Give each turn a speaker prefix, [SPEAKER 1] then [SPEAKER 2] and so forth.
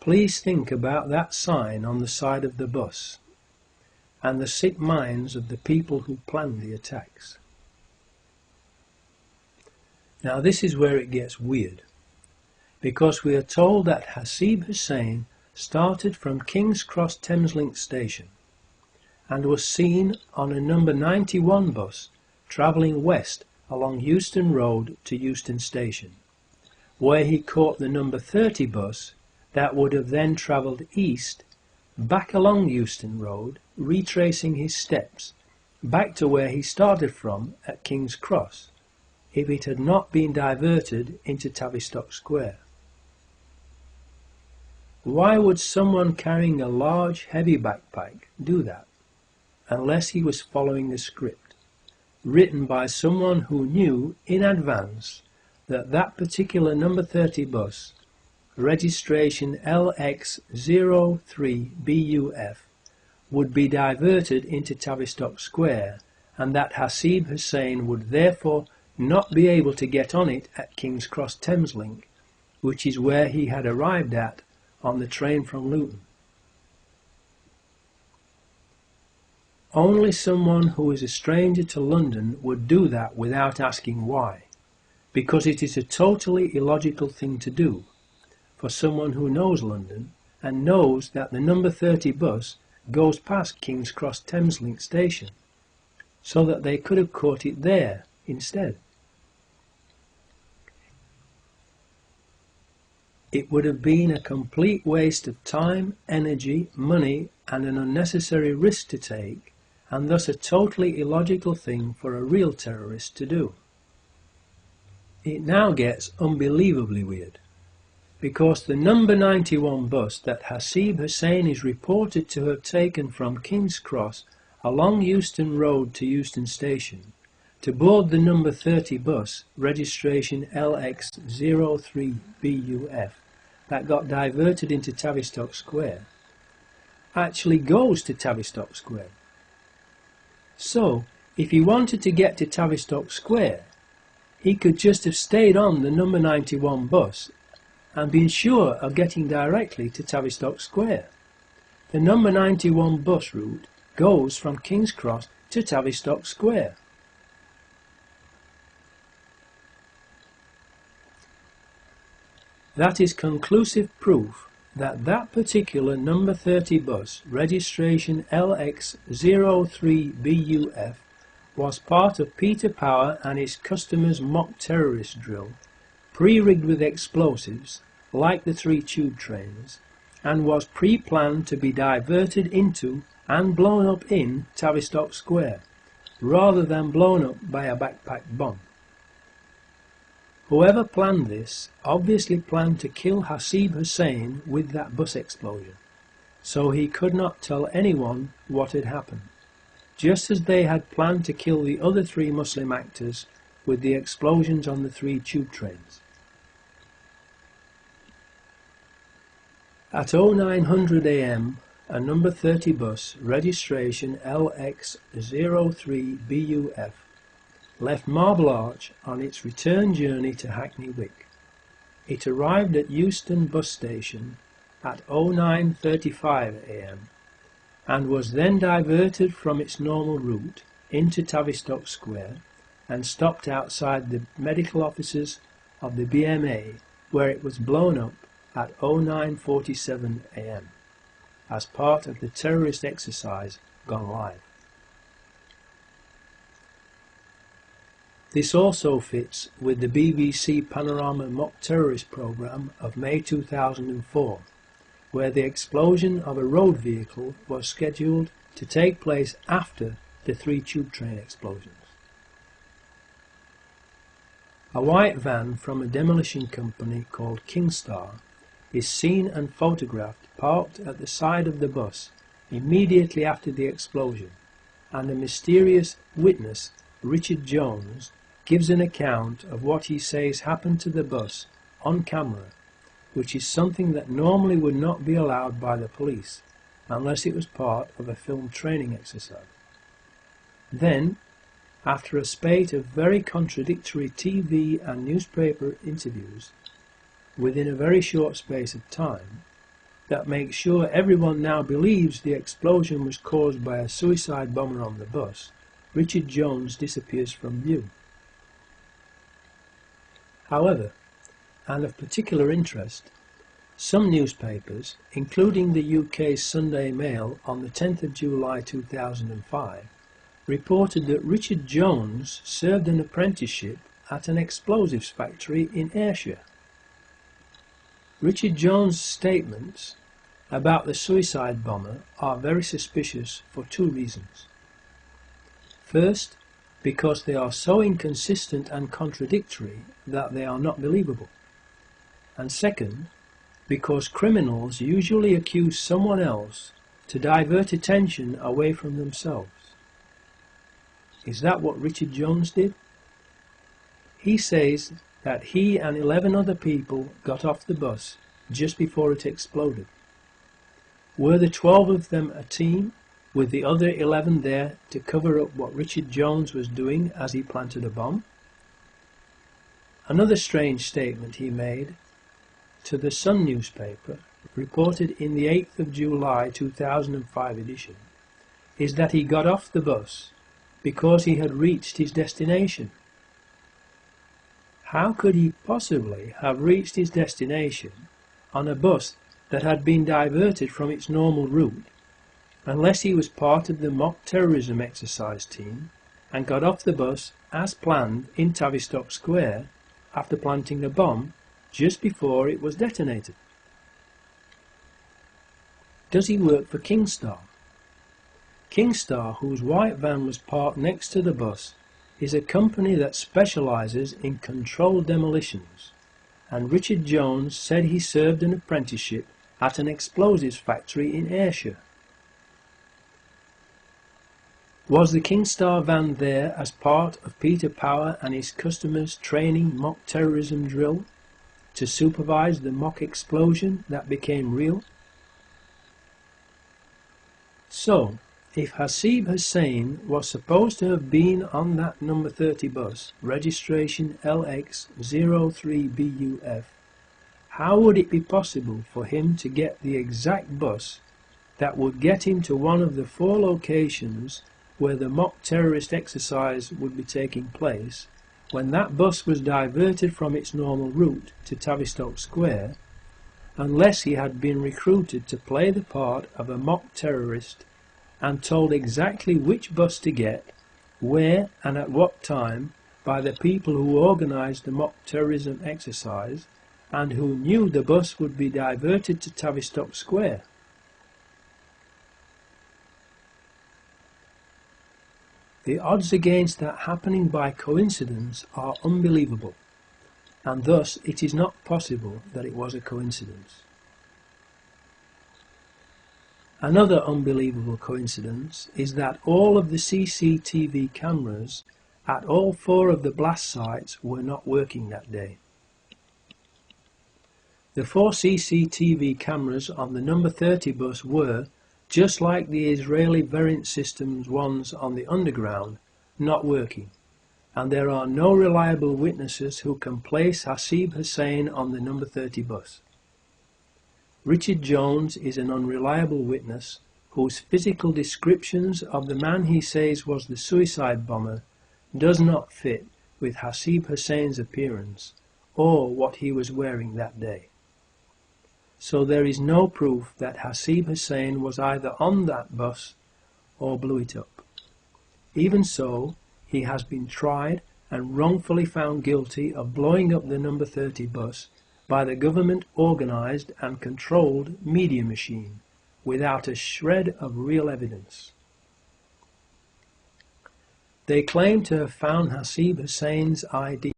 [SPEAKER 1] Please think about that sign on the side of the bus and the sick minds of the people who planned the attacks. Now this is where it gets weird, because we are told that Hasib Hussein started from King's Cross Thameslink station and was seen on a number 91 bus travelling west along Euston Road to Euston Station, where he caught the number 30 bus that would have then travelled east back along Euston Road, retracing his steps back to where he started from at King's Cross, if it had not been diverted into Tavistock Square. Why would someone carrying a large, heavy backpack do that, unless he was following a script, written by someone who knew in advance that that particular number 30 bus, registration LX03BUF, would be diverted into Tavistock Square, and that Hasib Hussein would therefore not be able to get on it at King's Cross Thameslink, which is where he had arrived at on the train from Luton? Only someone who is a stranger to London would do that without asking why, because it is a totally illogical thing to do for someone who knows London and knows that the number 30 bus goes past King's Cross Thameslink station, so that they could have caught it there instead. It would have been a complete waste of time, energy, money, and an unnecessary risk to take, and thus a totally illogical thing for a real terrorist to do. It now gets unbelievably weird, because the number 91 bus that Hasib Hussein is reported to have taken from King's Cross along Euston Road to Euston Station to board the number 30 bus, registration LX03BUF, that got diverted into Tavistock Square, actually goes to Tavistock Square. So, if he wanted to get to Tavistock Square, he could just have stayed on the number 91 bus and been sure of getting directly to Tavistock Square. The number 91 bus route goes from King's Cross to Tavistock Square. That is conclusive proof that that particular number 30 bus, registration LX03BUF, was part of Peter Power and his customers' mock terrorist drill, pre-rigged with explosives, like the 3 tube trains, and was pre-planned to be diverted into and blown up in Tavistock Square, rather than blown up by a backpack bomb. Whoever planned this obviously planned to kill Hasib Hussein with that bus explosion, so he could not tell anyone what had happened, just as they had planned to kill the other 3 Muslim actors with the explosions on the 3 tube trains. At 0900 AM, a number 30 bus, registration LX03BUF, left Marble Arch on its return journey to Hackney Wick. It arrived at Euston bus station at 09:35 AM and was then diverted from its normal route into Tavistock Square and stopped outside the medical offices of the BMA, where it was blown up at 09:47 AM as part of the terrorist exercise gone live. This also fits with the BBC Panorama mock terrorist programme of May 2004, where the explosion of a road vehicle was scheduled to take place after the 3 tube train explosions. A white van from a demolition company called Kingstar is seen and photographed parked at the side of the bus immediately after the explosion, and a mysterious witness, Richard Jones, gives an account of what he says happened to the bus on camera, which is something that normally would not be allowed by the police unless it was part of a film training exercise. Then, after a spate of very contradictory TV and newspaper interviews within a very short space of time, that makes sure everyone now believes the explosion was caused by a suicide bomber on the bus, Richard Jones disappears from view. However, and of particular interest, some newspapers, including the UK's Sunday Mail on the 10th of July 2005, reported that Richard Jones served an apprenticeship at an explosives factory in Ayrshire. Richard Jones' statements about the suicide bomber are very suspicious for two reasons. First, because they are so inconsistent and contradictory that they are not believable. And second, because criminals usually accuse someone else to divert attention away from themselves. Is that what Richard Jones did? He says that he and 11 other people got off the bus just before it exploded. Were the 12 of them a team, with the other 11 there to cover up what Richard Jones was doing as he planted a bomb? Another strange statement he made to the Sun newspaper, reported in the 8th of July 2005 edition, is that he got off the bus because he had reached his destination. How could he possibly have reached his destination on a bus that had been diverted from its normal route, unless he was part of the mock terrorism exercise team and got off the bus as planned in Tavistock Square after planting a bomb just before it was detonated? Does he work for Kingstar? Kingstar, whose white van was parked next to the bus, is a company that specialises in controlled demolitions, and Richard Jones said he served an apprenticeship at an explosives factory in Ayrshire. Was the Kingstar van there as part of Peter Power and his customers' training mock terrorism drill to supervise the mock explosion that became real? So, if Hasib Hussain was supposed to have been on that number 30 bus, registration LX03BUF, how would it be possible for him to get the exact bus that would get him to one of the 4 locations where the mock terrorist exercise would be taking place, when that bus was diverted from its normal route to Tavistock Square, unless he had been recruited to play the part of a mock terrorist and told exactly which bus to get, where and at what time by the people who organised the mock terrorism exercise and who knew the bus would be diverted to Tavistock Square? The odds against that happening by coincidence are unbelievable, and thus it is not possible that it was a coincidence. Another unbelievable coincidence is that all of the CCTV cameras at all 4 of the blast sites were not working that day. The 4 CCTV cameras on the number 30 bus were, just like the Israeli variant systems ones on the underground, not working, and there are no reliable witnesses who can place Hasib Hussain on the number 30 bus. Richard Jones is an unreliable witness whose physical descriptions of the man he says was the suicide bomber does not fit with Hasib Hussain's appearance or what he was wearing that day. So there is no proof that Hasib Hussain was either on that bus or blew it up. Even so, he has been tried and wrongfully found guilty of blowing up the number 30 bus by the government-organised and controlled media machine, without a shred of real evidence. They claim to have found Hasib Hussain's ID